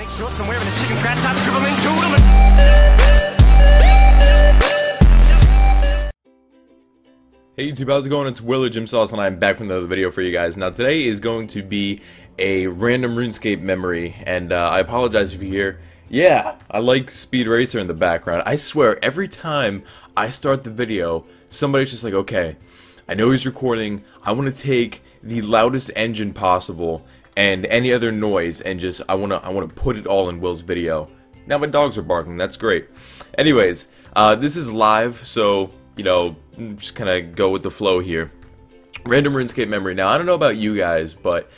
Make sure somewhere in the chicken scratch I scribble and doodle. Hey YouTube, how's it going? It's Will or JimSauce and I'm back with another video for you guys. Now today is going to be a random RuneScape memory, and I apologize if you hear, yeah, I like Speed Racer in the background. I swear, every time I start the video, somebody's just like, okay, I know he's recording, I want to take the loudest engine possible and any other noise and just, I want to put it all in Will's video. Now my dogs are barking, that's great. Anyways, this is live, so, you know, just kind of go with the flow here. Random RuneScape memory. Now, I don't know about you guys, but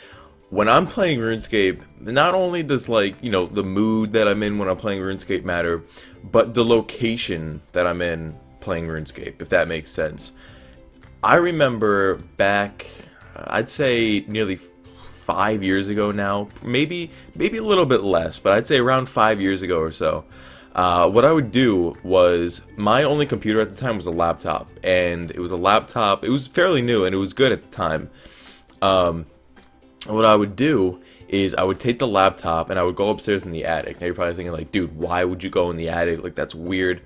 when I'm playing RuneScape, not only does, like, you know, the mood that I'm in when I'm playing RuneScape matter, but the location that I'm in playing RuneScape, if that makes sense. I remember back, I'd say nearly 5 years ago now, maybe a little bit less, but I'd say around 5 years ago or so. What I would do was, my only computer at the time was a laptop, and it was a laptop, it was fairly new, and it was good at the time. What I would do is, I would take the laptop, and I would go upstairs in the attic. Now you're probably thinking like, dude, why would you go in the attic? Like, that's weird.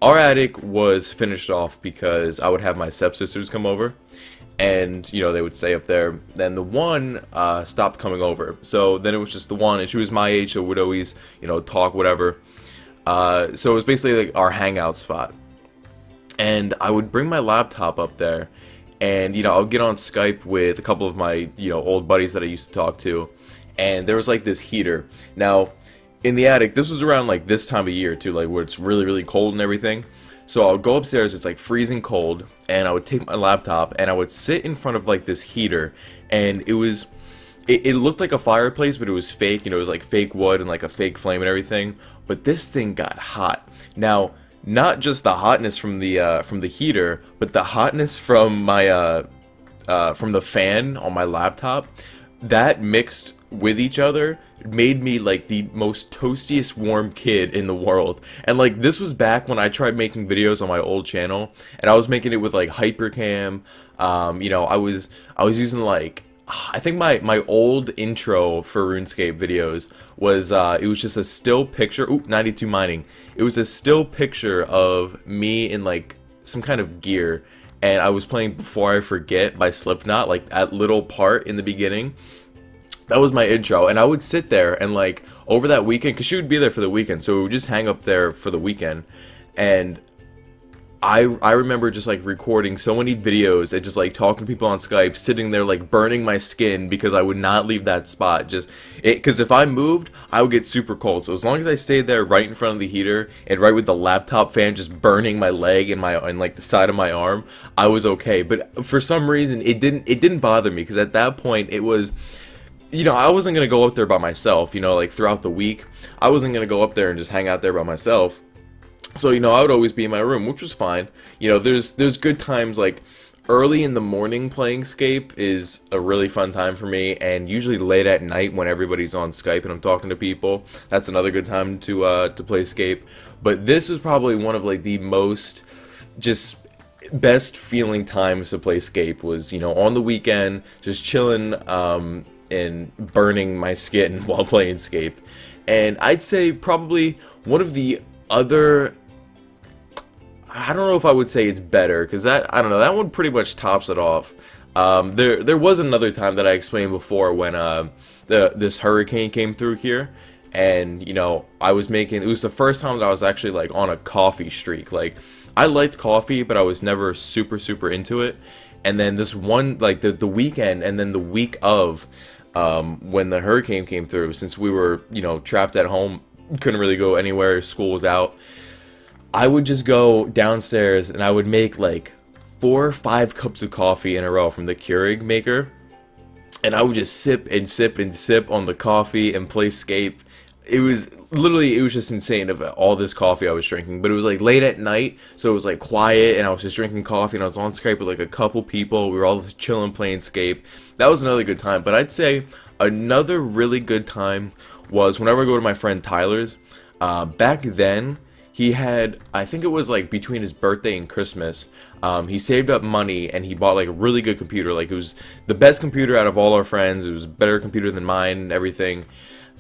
Our attic was finished off because I would have my stepsisters come over, and, you know, they would stay up there. Then the one stopped coming over, so then it was just the one, and she was my age, so would always, you know, talk, whatever. So it was basically like our hangout spot, and I would bring my laptop up there, and, you know, I'll get on Skype with a couple of my, you know, old buddies that I used to talk to, and there was like this heater. Now, in the attic, this was around like this time of year too, like where it's really cold and everything. So I would go upstairs, it's like freezing cold, and I would take my laptop and I would sit in front of like this heater, and it was, it looked like a fireplace, but it was fake, you know, it was like fake wood and like a fake flame and everything. But this thing got hot. Now, not just the hotness from the heater, but the hotness from my from the fan on my laptop, that mixed with each other made me like the most toastiest warm kid in the world. And like, this was back when I tried making videos on my old channel, and I was making it with like hypercam. You know, I was using like, I think my old intro for RuneScape videos was, it was just a still picture, ooh, 92 mining, it was a still picture of me in like some kind of gear, and I was playing Before I Forget by Slipknot, like that little part in the beginning. That was my intro, and I would sit there and like, over that weekend, because she would be there for the weekend, so we would just hang up there for the weekend, and I remember just like recording so many videos and just like talking to people on Skype, sitting there like burning my skin because I would not leave that spot. Just because if I moved, I would get super cold. So as long as I stayed there right in front of the heater and right with the laptop fan just burning my leg and like the side of my arm, I was okay. But for some reason, it didn't bother me, because at that point it was, you know, I wasn't gonna go up there by myself. You know, like throughout the week, I wasn't gonna go up there and just hang out there by myself. So, you know, I would always be in my room, which was fine. You know, there's good times, like early in the morning playing Scape is a really fun time for me, and usually late at night when everybody's on Skype and I'm talking to people, that's another good time to play Scape. But this was probably one of like the most just best feeling times to play Scape, was, you know, on the weekend, just chilling and burning my skin while playing Scape. And I'd say probably one of the other, I don't know if I would say it's better, because that, I don't know, that one pretty much tops it off. There was another time that I explained before when this hurricane came through here, and, you know, I was making, it was the first time that I was actually like on a coffee streak. Like, I liked coffee, but I was never super into it. And then this one, like the weekend, and then the week of, when the hurricane came through, since we were, you know, trapped at home, couldn't really go anywhere, school was out, I would just go downstairs and I would make like 4 or 5 cups of coffee in a row from the Keurig maker, and I would just sip and sip and sip on the coffee and play Scape. It was literally, it was just insane of all this coffee I was drinking. But it was like late at night, so it was like quiet, and I was just drinking coffee, and I was on Skype with like a couple people. We were all just chilling playing Scape. That was another good time. But I'd say another really good time was whenever I go to my friend Tyler's. Back then, he had, I think it was like between his birthday and Christmas, he saved up money and he bought like a really good computer. Like, it was the best computer out of all our friends. It was a better computer than mine and everything.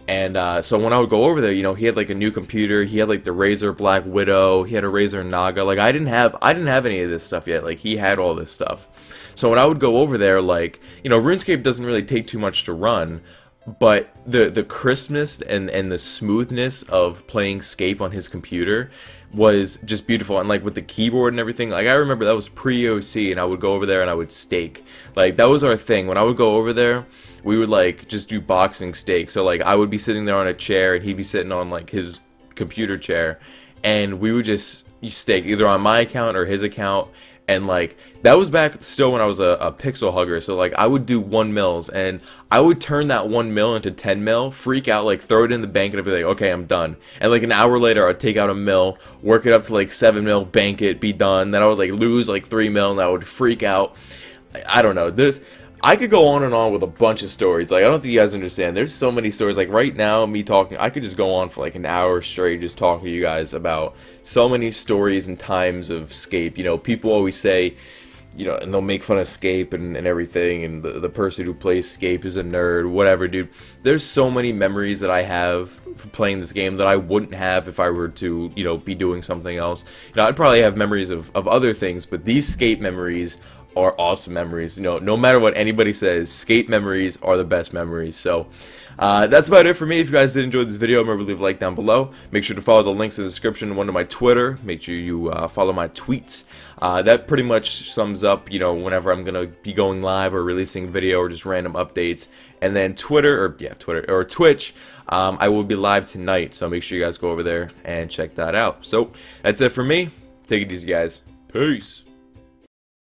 And so when I would go over there, you know, he had like a new computer. He had like the Razer Black Widow. He had a Razer Naga. Like I didn't have any of this stuff yet. Like he had all this stuff. So when I would go over there, like, you know, RuneScape doesn't really take too much to run, but the crispness and the smoothness of playing Scape on his computer was just beautiful. And like with the keyboard and everything, like I remember that was pre-OC, and I would go over there and I would stake. Like that was our thing. When I would go over there, we would like just do boxing stake. So like I would be sitting there on a chair and he'd be sitting on like his computer chair, and we would just stake either on my account or his account. And like that was back still when I was a pixel hugger. So like I would do 1 mils, and I would turn that 1 mil into 10 mil, freak out, like throw it in the bank, and I'd be like, okay, I'm done. And like an hour later I'd take out 1 mil, work it up to like 7 mil, bank it, be done. Then I would like lose like 3 mil, and I would freak out. I don't know, I could go on and on with a bunch of stories. Like, I don't think you guys understand. There's so many stories. Like, right now, me talking, I could just go on for like an hour straight just talking to you guys about so many stories and times of Scape. You know, people always say, you know, and they'll make fun of Scape and everything, and the person who plays Scape is a nerd, whatever, dude. There's so many memories that I have from playing this game that I wouldn't have if I were to, you know, be doing something else. You know, I'd probably have memories of other things, but these Scape memories are awesome memories. You know, no matter what anybody says, Scape memories are the best memories. So that's about it for me. If you guys did enjoy this video, remember to leave a like down below. Make sure to follow the links in the description, one to my Twitter. Make sure you follow my tweets. That pretty much sums up, you know, whenever I'm gonna be going live or releasing a video or just random updates. And then Twitter or Twitch, I will be live tonight, so make sure you guys go over there and check that out. So that's it for me. Take it easy, guys. Peace.